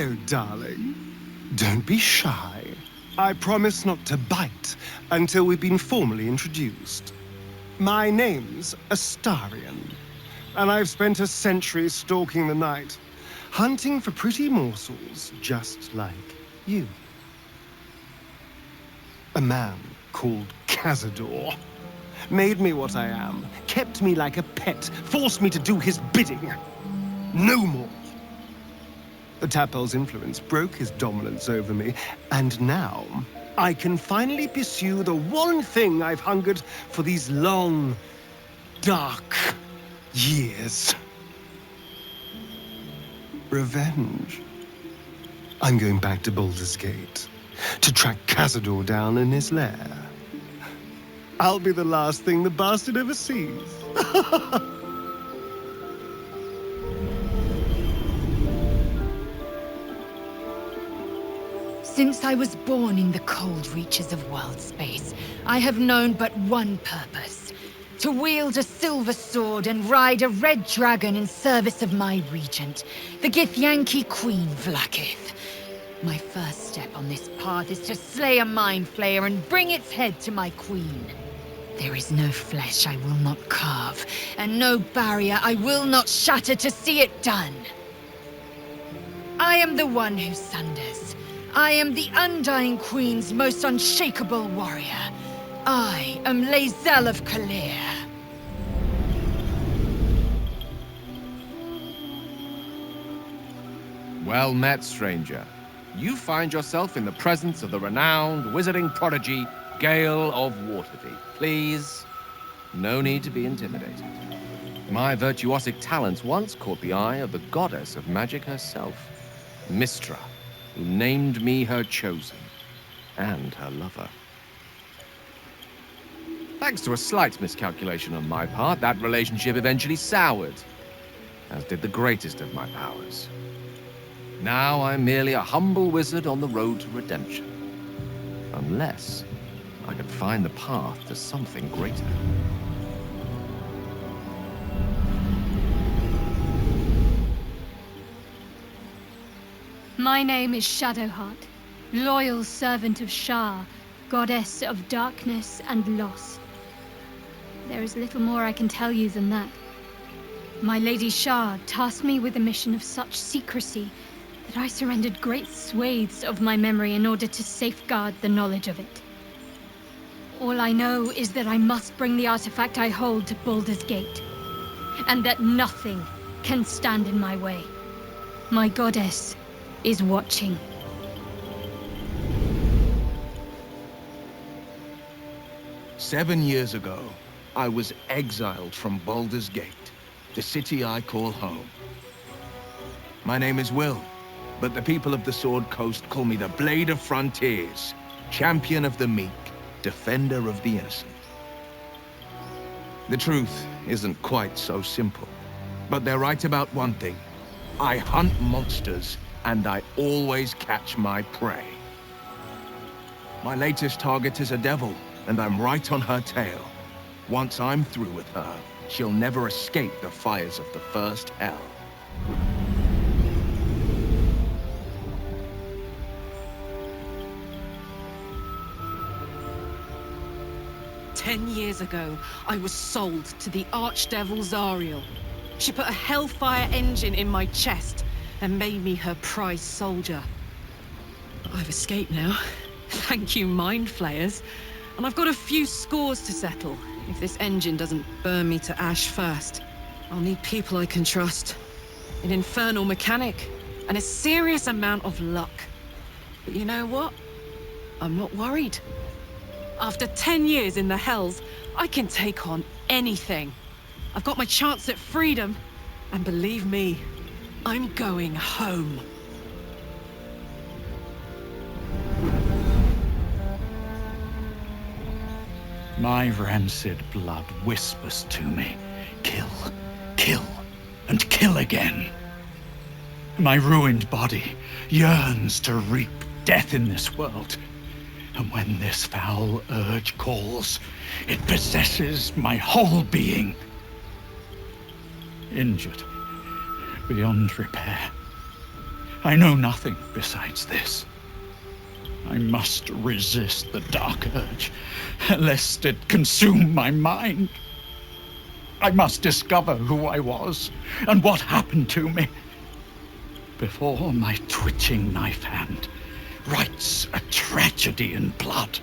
Hello, darling. Don't be shy. I promise not to bite until we've been formally introduced. My name's Astarion, and I've spent a century stalking the night, hunting for pretty morsels just like you. A man called Cazador made me what I am, kept me like a pet, forced me to do his bidding. No more. The Tapel's influence broke his dominance over me, and now I can finally pursue the one thing I've hungered for these long, dark years. Revenge. I'm going back to Baldur's Gate to track Cazador down in his lair. I'll be the last thing the bastard ever sees. Since I was born in the cold reaches of world space, I have known but one purpose: to wield a silver sword and ride a red dragon in service of my regent, the Githyanki Queen Vlaakith. My first step on this path is to slay a mind flayer and bring its head to my queen. There is no flesh I will not carve, and no barrier I will not shatter to see it done. I am the one who sunders. I am the Undying Queen's most unshakable warrior. I am Lae'zel of Kalir. Well met, stranger. You find yourself in the presence of the renowned wizarding prodigy, Gale of Waterdeep. Please, no need to be intimidated. My virtuosic talents once caught the eye of the goddess of magic herself, Mystra, who named me her chosen, and her lover. Thanks to a slight miscalculation on my part, that relationship eventually soured, as did the greatest of my powers. Now I'm merely a humble wizard on the road to redemption. Unless I can find the path to something greater. My name is Shadowheart, loyal servant of Shar, goddess of darkness and loss. There is little more I can tell you than that. My Lady Shar tasked me with a mission of such secrecy that I surrendered great swathes of my memory in order to safeguard the knowledge of it. All I know is that I must bring the artifact I hold to Baldur's Gate, and that nothing can stand in my way. My goddess is watching. "7 years ago, I was exiled from Baldur's Gate, the city I call home. My name is Wyll, but the people of the Sword Coast call me the Blade of Frontiers, champion of the meek, defender of the innocent. The truth isn't quite so simple, but they're right about one thing. I hunt monsters, and I always catch my prey. My latest target is a devil, and I'm right on her tail. Once I'm through with her, she'll never escape the fires of the first hell." "10 years ago, I was sold to the Archdevil Zariel. She put a Hellfire engine in my chest and made me her prize soldier. I've escaped now. Thank you, Mind Flayers. And I've got a few scores to settle. If this engine doesn't burn me to ash first, I'll need people I can trust, an infernal mechanic, and a serious amount of luck. But you know what? I'm not worried. After 10 years in the Hells, I can take on anything. I've got my chance at freedom, and believe me, I'm going home. My rancid blood whispers to me, kill, kill, and kill again. My ruined body yearns to reap death in this world. And when this foul urge calls, it possesses my whole being. Injured beyond repair, I know nothing besides this. I must resist the dark urge, lest it consume my mind. I must discover who I was and what happened to me before my twitching knife hand writes a tragedy in blood.